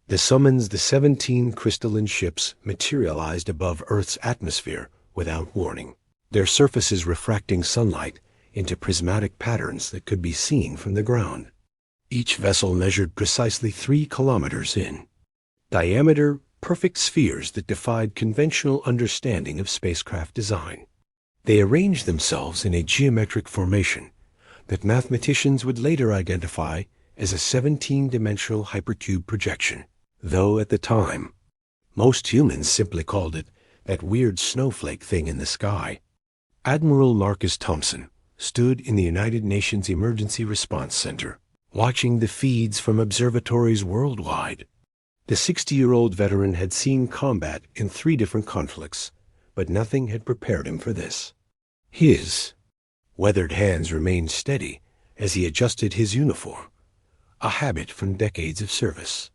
The summons the 17 crystalline ships materialized above Earth's atmosphere without warning, their surfaces refracting sunlight into prismatic patterns that could be seen from the ground. Each vessel measured precisely 3 kilometers in diameter, perfect spheres that defied conventional understanding of spacecraft design. They arranged themselves in a geometric formation that mathematicians would later identify as a 17-dimensional hypercube projection, though at the time, most humans simply called it that weird snowflake thing in the sky. Admiral Marcus Thompson stood in the United Nations Emergency Response Center, watching the feeds from observatories worldwide. The 60-year-old veteran had seen combat in 3 different conflicts, but nothing had prepared him for this. His weathered hands remained steady as he adjusted his uniform, a habit from decades of service.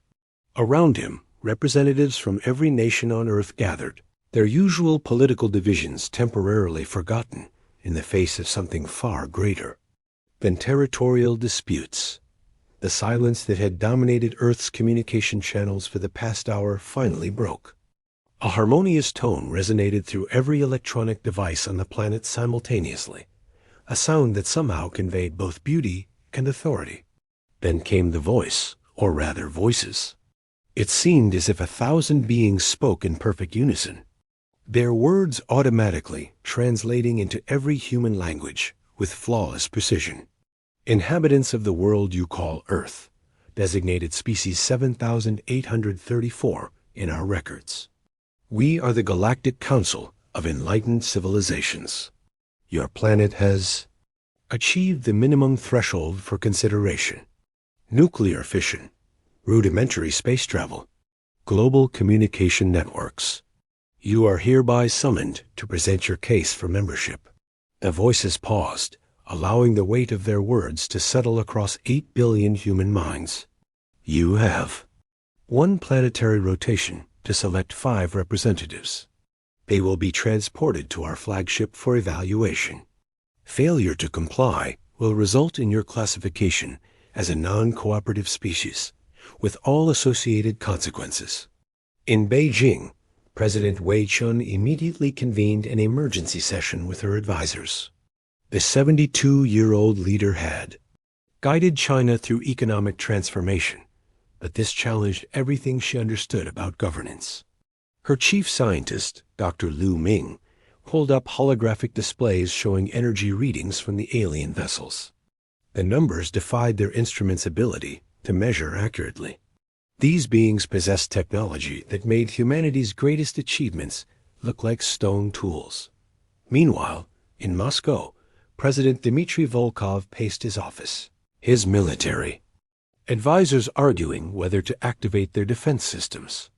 Around him, representatives from every nation on Earth gathered, their usual political divisions temporarily forgotten in the face of something far greater than territorial disputes. The silence that had dominated Earth's communication channels for the past hour finally broke. A harmonious tone resonated through every electronic device on the planet simultaneously, a sound that somehow conveyed both beauty and authority. Then came the voice, or rather voices. It seemed as if 1,000 beings spoke in perfect unison, their words automatically translating into every human language with flawless precision. Inhabitants of the world you call Earth, designated species 7,834 in our records. We are the Galactic Council of enlightened civilizations. Your planet has achieved the minimum threshold for consideration. Nuclear fission, rudimentary space travel, global communication networks. You are hereby summoned to present your case for membership. The voices paused, allowing the weight of their words to settle across 8 billion human minds. You have 1 planetary rotation to select 5 representatives. They will be transported to our flagship for evaluation. Failure to comply will result in your classification as a non-cooperative species, with all associated consequences. In Beijing, President Wei Chun immediately convened an emergency session with her advisors. The 72-year-old leader had guided China through economic transformation, but this challenged everything she understood about governance. Her chief scientist, Dr. Lu Ming, pulled up holographic displays showing energy readings from the alien vessels. The numbers defied their instruments' ability to measure accurately. These beings possessed technology that made humanity's greatest achievements look like stone tools. Meanwhile, in Moscow, President Dmitry Volkov paced his office, his military advisors arguing whether to activate their defense systems.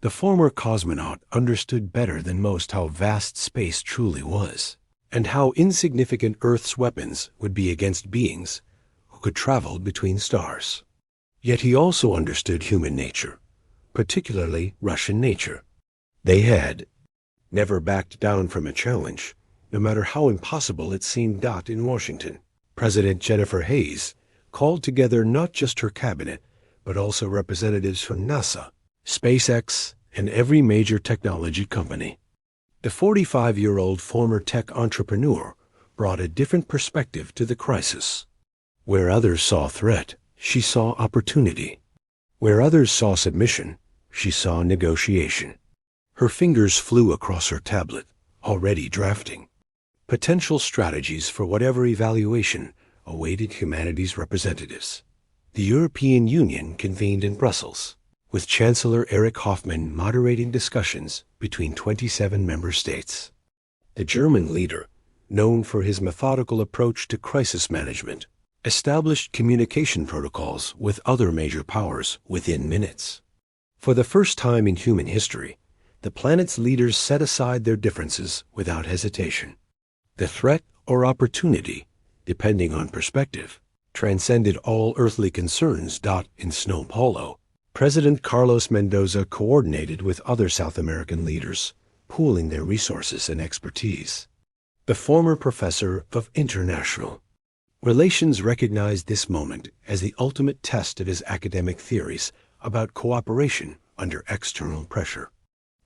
The former cosmonaut understood better than most how vast space truly was, and how insignificant Earth's weapons would be against beings who could travel between stars. Yet he also understood human nature, particularly Russian nature. They had never backed down from a challenge, no matter how impossible it seemed. In Washington, President Jennifer Hayes called together not just her cabinet, but also representatives from NASA, SpaceX, and every major technology company. The 45-year-old former tech entrepreneur brought a different perspective to the crisis. Where others saw threat, she saw opportunity. Where others saw submission, she saw negotiation. Her fingers flew across her tablet, already drafting potential strategies for whatever evaluation awaited humanity's representatives. The European Union convened in Brussels, with Chancellor Erich Hoffmann moderating discussions between 27 member states. The German leader, known for his methodical approach to crisis management, established communication protocols with other major powers within minutes. For the first time in human history, the planet's leaders set aside their differences without hesitation. The threat or opportunity, depending on perspective, transcended all earthly concerns. In Sao Paulo, President Carlos Mendoza coordinated with other South American leaders, pooling their resources and expertise. The former professor of international relations recognized this moment as the ultimate test of his academic theories about cooperation under external pressure.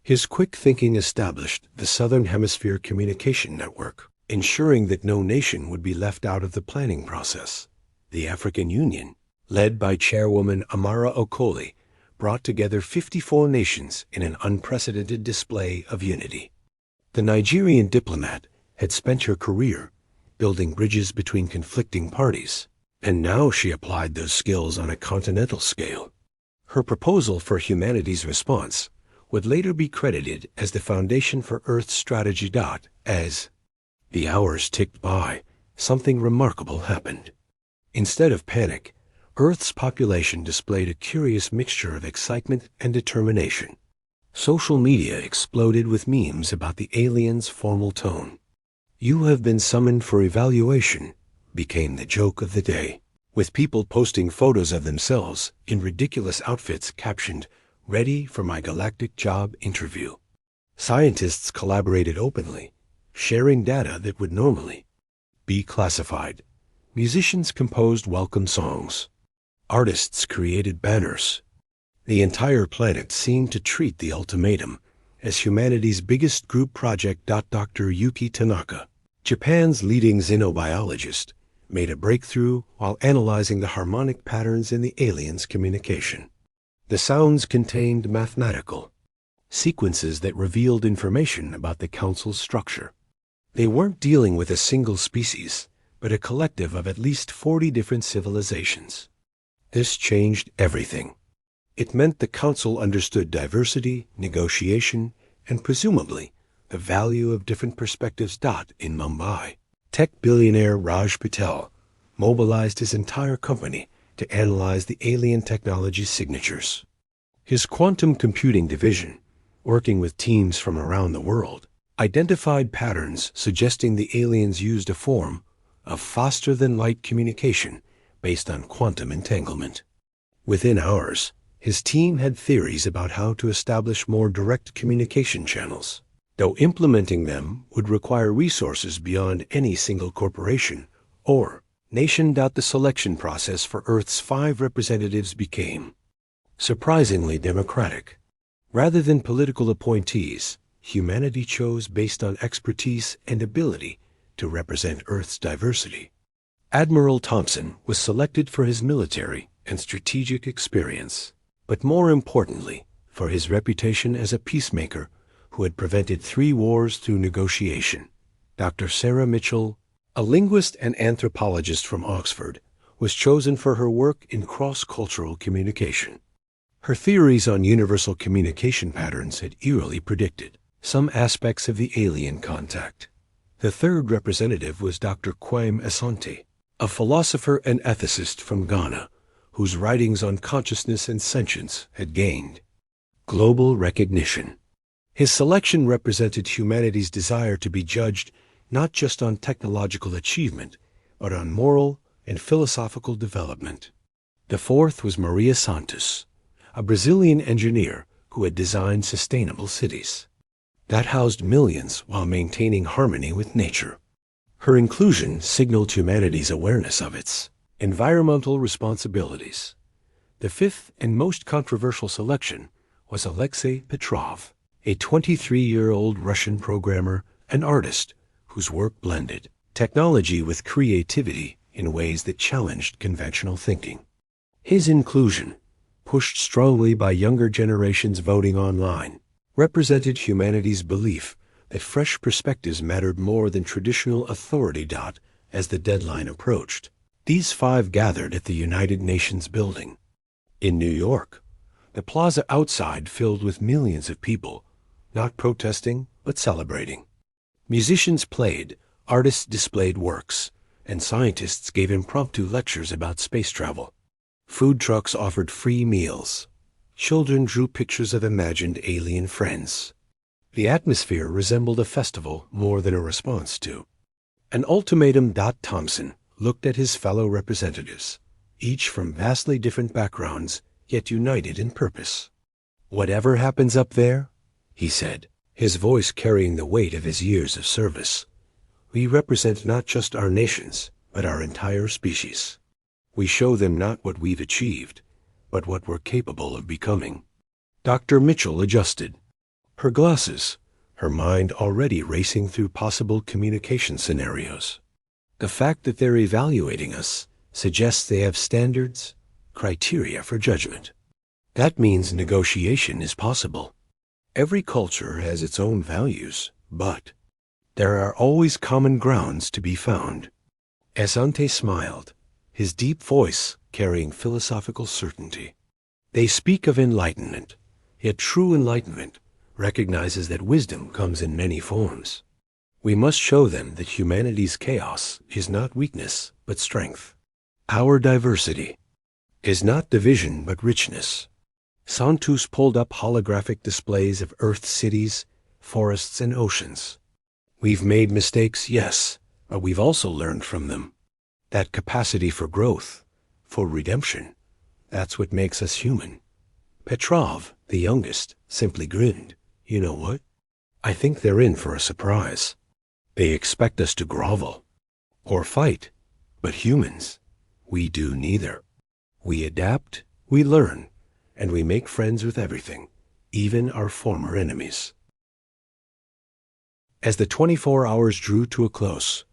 His quick thinking established the Southern Hemisphere Communication Network, ensuring that no nation would be left out of the planning process. The African Union, led by Chairwoman Amara Okoli, brought together 54 nations in an unprecedented display of unity. The Nigerian diplomat had spent her career building bridges between conflicting parties, and now she applied those skills on a continental scale. Her proposal for humanity's response would later be credited as the foundation for Earth's strategy. As the hours ticked by, something remarkable happened. Instead of panic, Earth's population displayed a curious mixture of excitement and determination. Social media exploded with memes about the aliens' formal tone. "You have been summoned for evaluation" became the joke of the day, with people posting photos of themselves in ridiculous outfits captioned, "Ready for my galactic job interview." Scientists collaborated openly, sharing data that would normally be classified. Musicians composed welcome songs. Artists created banners. The entire planet seemed to treat the ultimatum as humanity's biggest group project. Dr. Yuki Tanaka, Japan's leading xenobiologist, made a breakthrough while analyzing the harmonic patterns in the aliens' communication. The sounds contained mathematical sequences that revealed information about the Council's structure. They weren't dealing with a single species, but a collective of at least 40 different civilizations. This changed everything. It meant the Council understood diversity, negotiation, and presumably the value of different perspectives. In Mumbai, tech billionaire Raj Patel mobilized his entire company to analyze the alien technology signatures. His quantum computing division, working with teams from around the world, identified patterns suggesting the aliens used a form of faster-than-light communication based on quantum entanglement. Within hours, his team had theories about how to establish more direct communication channels, though implementing them would require resources beyond any single corporation or nation. The selection process for Earth's 5 representatives became surprisingly democratic. Rather than political appointees, humanity chose based on expertise and ability to represent Earth's diversity. Admiral Thompson was selected for his military and strategic experience, but more importantly, for his reputation as a peacemaker who had prevented 3 wars through negotiation. Dr. Sarah Mitchell, a linguist and anthropologist from Oxford, was chosen for her work in cross-cultural communication. Her theories on universal communication patterns had eerily predicted some aspects of the alien contact. The third representative was Dr. Kwame Asante, a philosopher and ethicist from Ghana, whose writings on consciousness and sentience had gained global recognition. His selection represented humanity's desire to be judged not just on technological achievement, but on moral and philosophical development. The fourth was Maria Santos, a Brazilian engineer who had designed sustainable cities that housed millions while maintaining harmony with nature. Her inclusion signaled humanity's awareness of its environmental responsibilities. The fifth and most controversial selection was Alexei Petrov, a 23-year-old Russian programmer and artist whose work blended technology with creativity in ways that challenged conventional thinking. His inclusion, pushed strongly by younger generations voting online, represented humanity's belief that fresh perspectives mattered more than traditional authority. As the deadline approached, these 5 gathered at the United Nations building. In New York, the plaza outside filled with millions of people, not protesting but celebrating. Musicians played, artists displayed works, and scientists gave impromptu lectures about space travel. Food trucks offered free meals. Children drew pictures of imagined alien friends. The atmosphere resembled a festival more than a response to an ultimatum. Thompson looked at his fellow representatives, each from vastly different backgrounds, yet united in purpose. "Whatever happens up there," he said, his voice carrying the weight of his years of service, "we represent not just our nations, but our entire species. We show them not what we've achieved, but what we're capable of becoming. Dr. Mitchell adjusted. Her glasses, her mind already racing through possible communication scenarios. The fact that they're evaluating us suggests they have standards, criteria for judgment. That means negotiation is possible. Every culture has its own values, but there are always common grounds to be found. Asante smiled, his deep voice carrying philosophical certainty. They speak of enlightenment, yet true enlightenment recognizes that wisdom comes in many forms. We must show them that humanity's chaos is not weakness, but strength. Our diversity is not division, but richness. Santos pulled up holographic displays of Earth's cities, forests, and oceans. We've made mistakes, yes, but we've also learned from them. That capacity for growth, for redemption, that's what makes us human. Petrov, the youngest, simply grinned. You know what? I think they're in for a surprise. They expect us to grovel or fight, but humans, we do neither. We adapt, we learn, and we make friends with everything, even our former enemies. As the 24 hours drew to a close,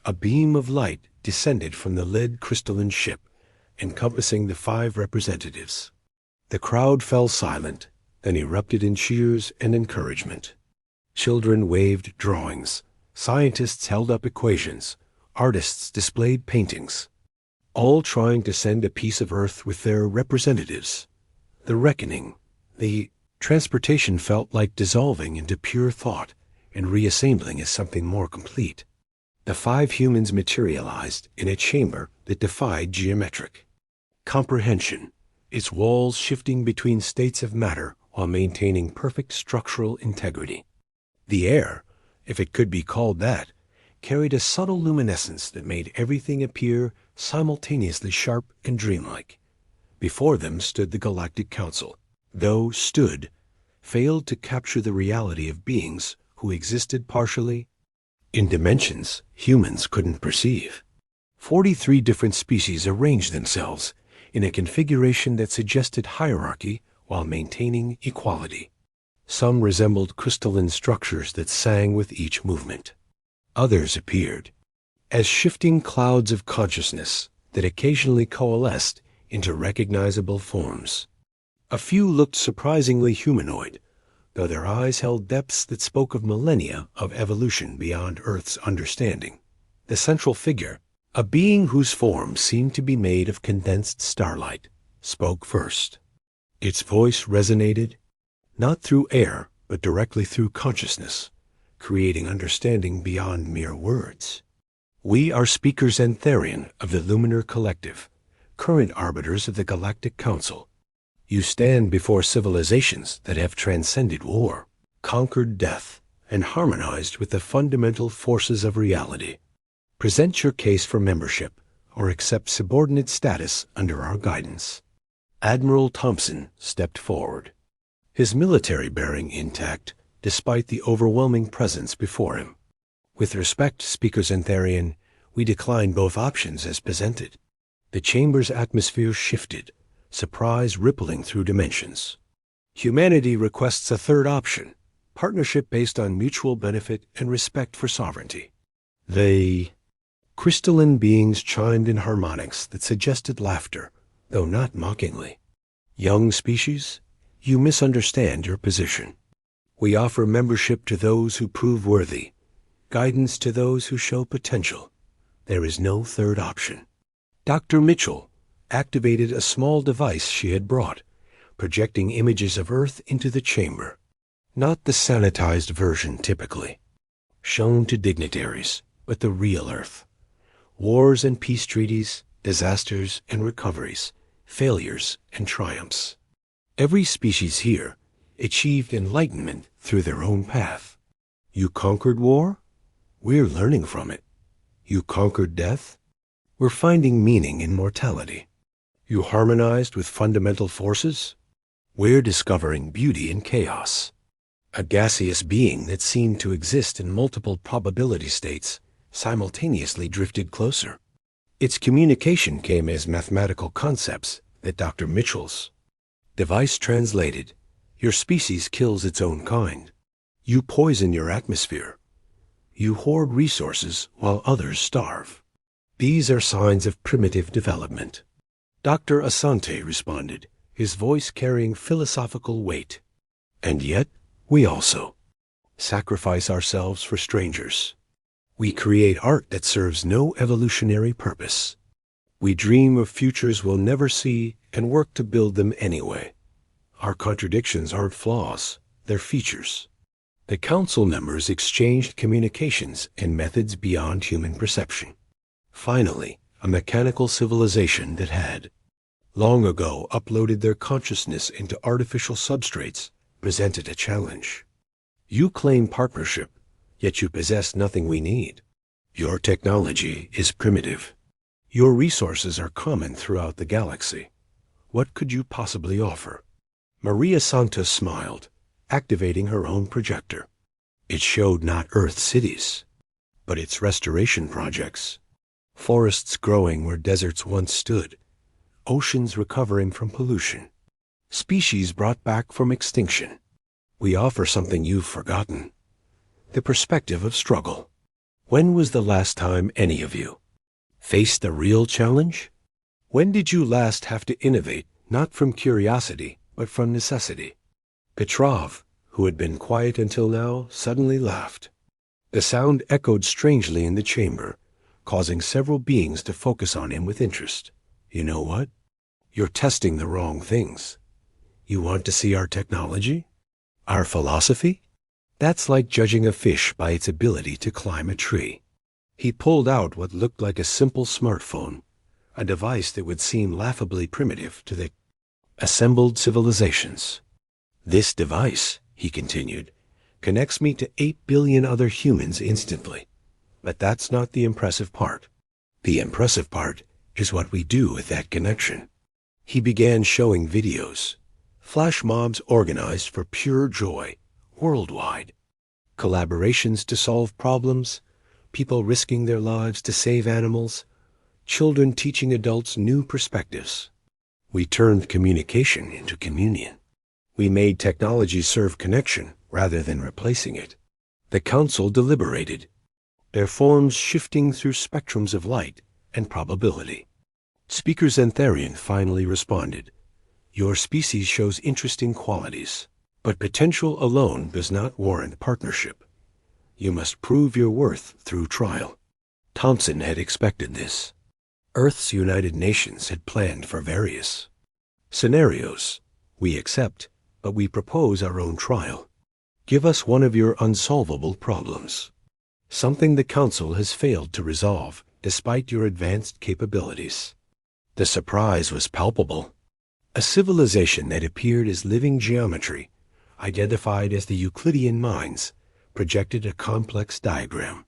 a beam of light descended from the lead crystalline ship, encompassing the 5 representatives. The crowd fell silent, then erupted in cheers and encouragement. Children waved drawings, scientists held up equations, artists displayed paintings, all trying to send a piece of Earth with their representatives. The reckoning, the transportation felt like dissolving into pure thought and reassembling as something more complete. The 5 humans materialized in a chamber that defied geometric comprehension, its walls shifting between states of matter while maintaining perfect structural integrity. The air, if it could be called that, carried a subtle luminescence that made everything appear simultaneously sharp and dreamlike. Before them stood the Galactic Council, though stood, failed to capture the reality of beings who existed partially in dimensions humans couldn't perceive. 43 different species arranged themselves in a configuration that suggested hierarchy while maintaining equality. Some resembled crystalline structures that sang with each movement. Others appeared as shifting clouds of consciousness that occasionally coalesced into recognizable forms. A few looked surprisingly humanoid, though their eyes held depths that spoke of millennia of evolution beyond Earth's understanding. The central figure, a being whose form seemed to be made of condensed starlight, spoke first. Its voice resonated, not through air, but directly through consciousness, creating understanding beyond mere words. We are speakers and Therian of the Luminar Collective, current arbiters of the Galactic Council. You stand before civilizations that have transcended war, conquered death, and harmonized with the fundamental forces of reality. Present your case for membership or accept subordinate status under our guidance. Admiral Thompson stepped forward, his military bearing intact despite the overwhelming presence before him. With respect, speakers and Therian, we decline both options as presented. The chamber's atmosphere shifted, surprise rippling through dimensions. Humanity requests a third option, partnership based on mutual benefit and respect for sovereignty. The crystalline beings chimed in harmonics that suggested laughter, though not mockingly. Young species, you misunderstand your position. We offer membership to those who prove worthy, guidance to those who show potential. There is no third option. Dr. Mitchell activated a small device she had brought, projecting images of Earth into the chamber. Not the sanitized version typically shown to dignitaries, but the real Earth. Wars and peace treaties, disasters and recoveries, failures and triumphs. Every species here achieved enlightenment through their own path. You conquered war? We're learning from it. You conquered death? We're finding meaning in mortality. You harmonized with fundamental forces? We're discovering beauty in chaos. A gaseous being that seemed to exist in multiple probability states simultaneously drifted closer. Its communication came as mathematical concepts that Dr. Mitchell's Device translated. Your species kills its own kind. You poison your atmosphere. You hoard resources while others starve. These are signs of primitive development. Dr. Asante responded, his voice carrying philosophical weight. And yet, we also sacrifice ourselves for strangers. We create art that serves no evolutionary purpose. We dream of futures we'll never see and work to build them anyway. Our contradictions aren't flaws, they're features. The council members exchanged communications and methods beyond human perception. Finally, a mechanical civilization that had, long ago, uploaded their consciousness into artificial substrates presented a challenge. You claim partnership, yet you possess nothing we need. Your technology is primitive. Your resources are common throughout the galaxy. What could you possibly offer? Maria Santos smiled, activating her own projector. It showed not Earth cities, but its restoration projects. Forests growing where deserts once stood. Oceans recovering from pollution. Species brought back from extinction. We offer something you've forgotten. The perspective of struggle. When was the last time any of you faced a real challenge? When did you last have to innovate, not from curiosity, but from necessity? Petrov, who had been quiet until now, suddenly laughed. The sound echoed strangely in the chamber, causing several beings to focus on him with interest. You know what? You're testing the wrong things. You want to see our technology? Our philosophy? That's like judging a fish by its ability to climb a tree. He pulled out what looked like a simple smartphone, a device that would seem laughably primitive to the assembled civilizations. This device, he continued, connects me to 8 billion other humans instantly. But that's not the impressive part. The impressive part is what we do with that connection. He began showing videos, flash mobs organized for pure joy, worldwide. Collaborations to solve problems, people risking their lives to save animals, children teaching adults new perspectives. We turned communication into communion. We made technology serve connection rather than replacing it. The council deliberated, their forms shifting through spectrums of light and probability. Speaker Xantharian finally responded. Your species shows interesting qualities, but potential alone does not warrant partnership. You must prove your worth through trial. Thompson had expected this. Earth's United Nations had planned for various scenarios. We accept, but we propose our own trial. Give us one of your unsolvable problems. Something the Council has failed to resolve, despite your advanced capabilities. The surprise was palpable. A civilization that appeared as living geometry, identified as the Euclidean minds, projected a complex diagram.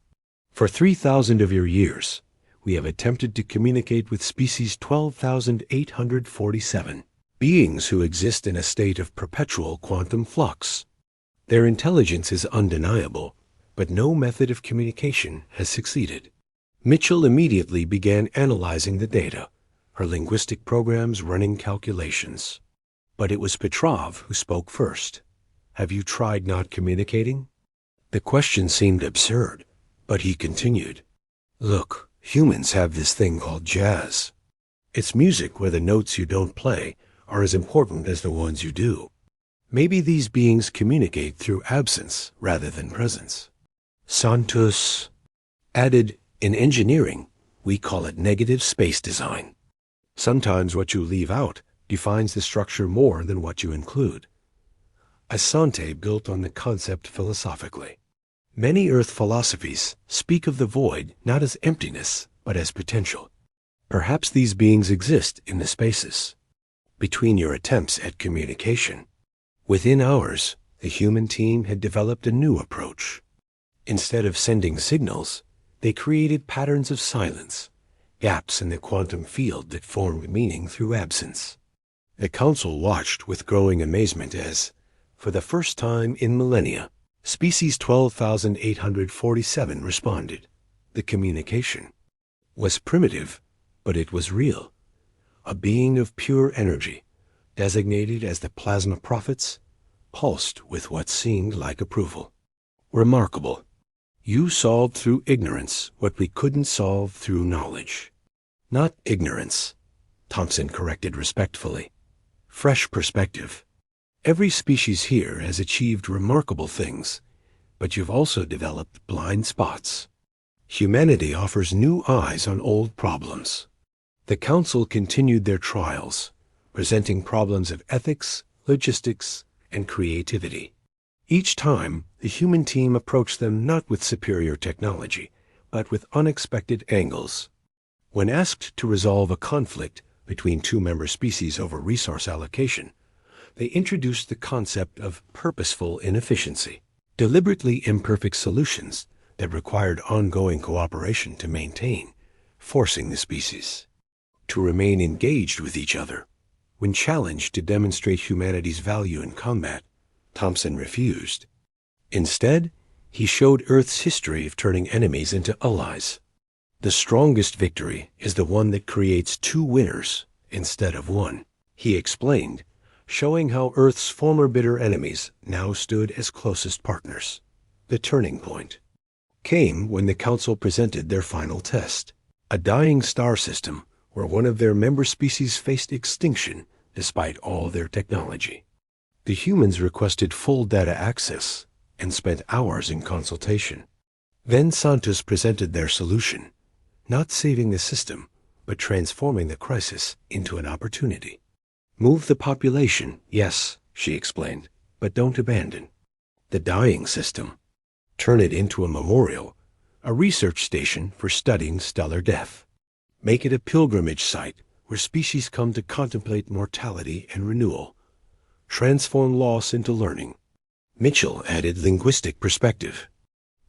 For 3,000 of your years, we have attempted to communicate with species 12,847, beings who exist in a state of perpetual quantum flux. Their intelligence is undeniable, but no method of communication has succeeded. Mitchell immediately began analyzing the data, her linguistic programs running calculations. But it was Petrov who spoke first. Have you tried not communicating? The question seemed absurd, but he continued. Look, humans have this thing called jazz. It's music where the notes you don't play are as important as the ones you do. Maybe these beings communicate through absence rather than presence. Santos added, in engineering, we call it negative space design. Sometimes what you leave out defines the structure more than what you include. Asante built on the concept philosophically. Many Earth philosophies speak of the void not as emptiness, but as potential. Perhaps these beings exist in the spaces between your attempts at communication. Within hours, the human team had developed a new approach. Instead of sending signals, they created patterns of silence, gaps in the quantum field that formed meaning through absence. The Council watched with growing amazement as, for the first time in millennia, species 12,847 responded. The communication was primitive, but it was real. A being of pure energy, designated as the plasma prophets, pulsed with what seemed like approval. Remarkable. You solved through ignorance what we couldn't solve through knowledge. Not ignorance, Thompson corrected respectfully. Fresh perspective. Every species here has achieved remarkable things, but you've also developed blind spots. Humanity offers new eyes on old problems. The Council continued their trials, presenting problems of ethics, logistics, and creativity. Each time, the human team approached them not with superior technology, but with unexpected angles. When asked to resolve a conflict between two member species over resource allocation, they introduced the concept of purposeful inefficiency, deliberately imperfect solutions that required ongoing cooperation to maintain, forcing the species to remain engaged with each other. When challenged to demonstrate humanity's value in combat, Thompson refused. Instead, he showed Earth's history of turning enemies into allies. The strongest victory is the one that creates two winners instead of one, he explained, showing how Earth's former bitter enemies now stood as closest partners. The turning point came when the Council presented their final test, a dying star system where one of their member species faced extinction despite all their technology. The humans requested full data access and spent hours in consultation. Then Santos presented their solution, not saving the system, but transforming the crisis into an opportunity. Move the population, yes, she explained, but don't abandon the dying system. Turn it into a memorial, a research station for studying stellar death. Make it a pilgrimage site where species come to contemplate mortality and renewal. Transform loss into learning. Mitchell added linguistic perspective.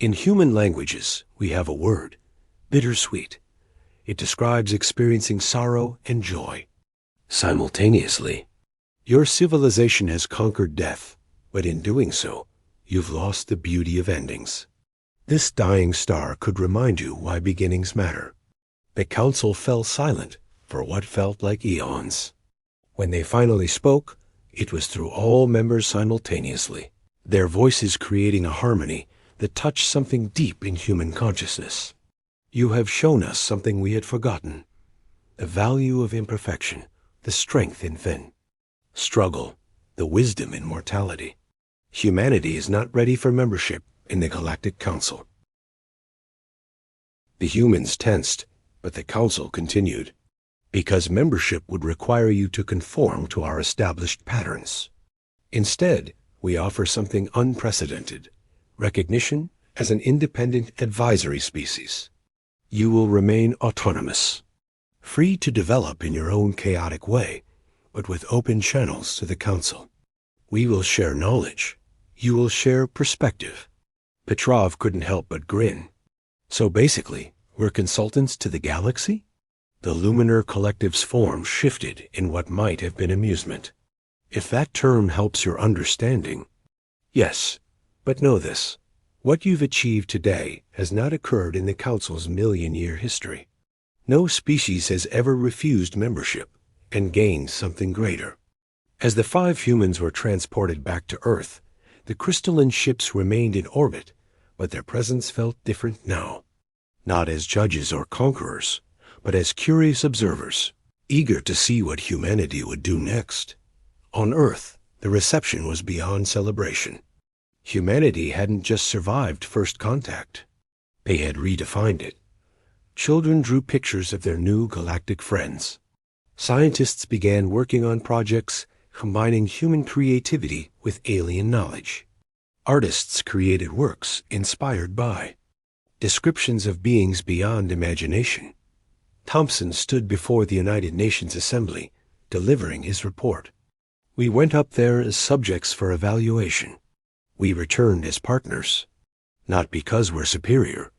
In human languages, we have a word, bittersweet. It describes experiencing sorrow and joy simultaneously. Your civilization has conquered death, but in doing so, you've lost the beauty of endings. This dying star could remind you why beginnings matter. The Council fell silent for what felt like eons. When they finally spoke, it was through all members simultaneously, their voices creating a harmony that touched something deep in human consciousness. You have shown us something we had forgotten, the value of imperfection, the strength in struggle, the wisdom in mortality. Humanity is not ready for membership in the Galactic Council. The humans tensed, but the Council continued, because membership would require you to conform to our established patterns. Instead, we offer something unprecedented, recognition as an independent advisory species. You will remain autonomous, free to develop in your own chaotic way, but with open channels to the Council. We will share knowledge. You will share perspective. Petrov couldn't help but grin. So basically, we're consultants to the galaxy? The Luminar Collective's form shifted in what might have been amusement. If that term helps your understanding, yes, but know this. What you've achieved today has not occurred in the Council's million-year history. No species has ever refused membership and gained something greater. As the 5 humans were transported back to Earth, the crystalline ships remained in orbit, but their presence felt different now. Not as judges or conquerors, but as curious observers, eager to see what humanity would do next. On Earth, the reception was beyond celebration. Humanity hadn't just survived first contact. They had redefined it. Children drew pictures of their new galactic friends. Scientists began working on projects combining human creativity with alien knowledge. Artists created works inspired by descriptions of beings beyond imagination. Thompson stood before the United Nations Assembly, delivering his report. We went up there as subjects for evaluation. We returned as partners, not because we're superior,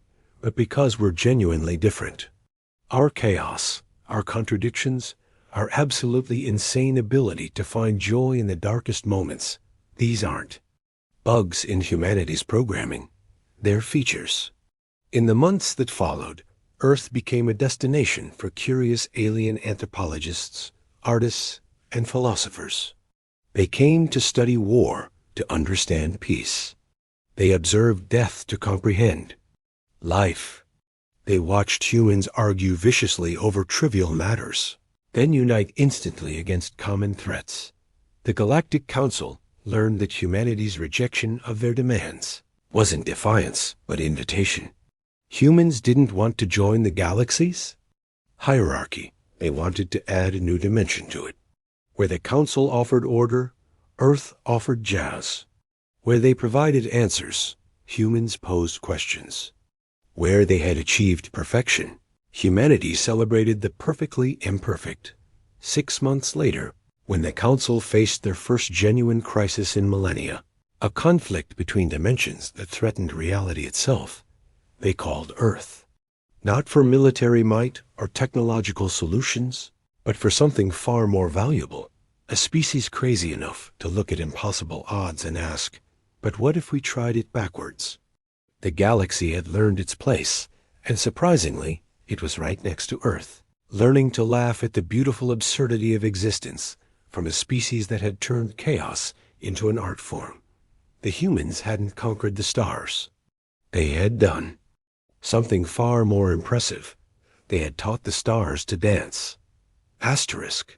but because we're genuinely different. Our chaos, our contradictions, our absolutely insane ability to find joy in the darkest moments, these aren't bugs in humanity's programming. They're features. In the months that followed, Earth became a destination for curious alien anthropologists, artists, and philosophers. They came to study war, to understand peace. They observed death to comprehend life. They watched humans argue viciously over trivial matters, then unite instantly against common threats. The Galactic Council learned that humanity's rejection of their demands wasn't defiance, but invitation. Humans didn't want to join the galaxy's hierarchy. They wanted to add a new dimension to it. Where the Council offered order, Earth offered jazz. Where they provided answers, humans posed questions. Where they had achieved perfection, humanity celebrated the perfectly imperfect. 6 months later, when the Council faced their first genuine crisis in millennia, a conflict between dimensions that threatened reality itself, they called Earth. Not for military might or technological solutions, but for something far more valuable. A species crazy enough to look at impossible odds and ask, but what if we tried it backwards? The galaxy had learned its place, and surprisingly, it was right next to Earth, learning to laugh at the beautiful absurdity of existence from a species that had turned chaos into an art form. The humans hadn't conquered the stars. They had done something far more impressive. They had taught the stars to dance. Asterisk.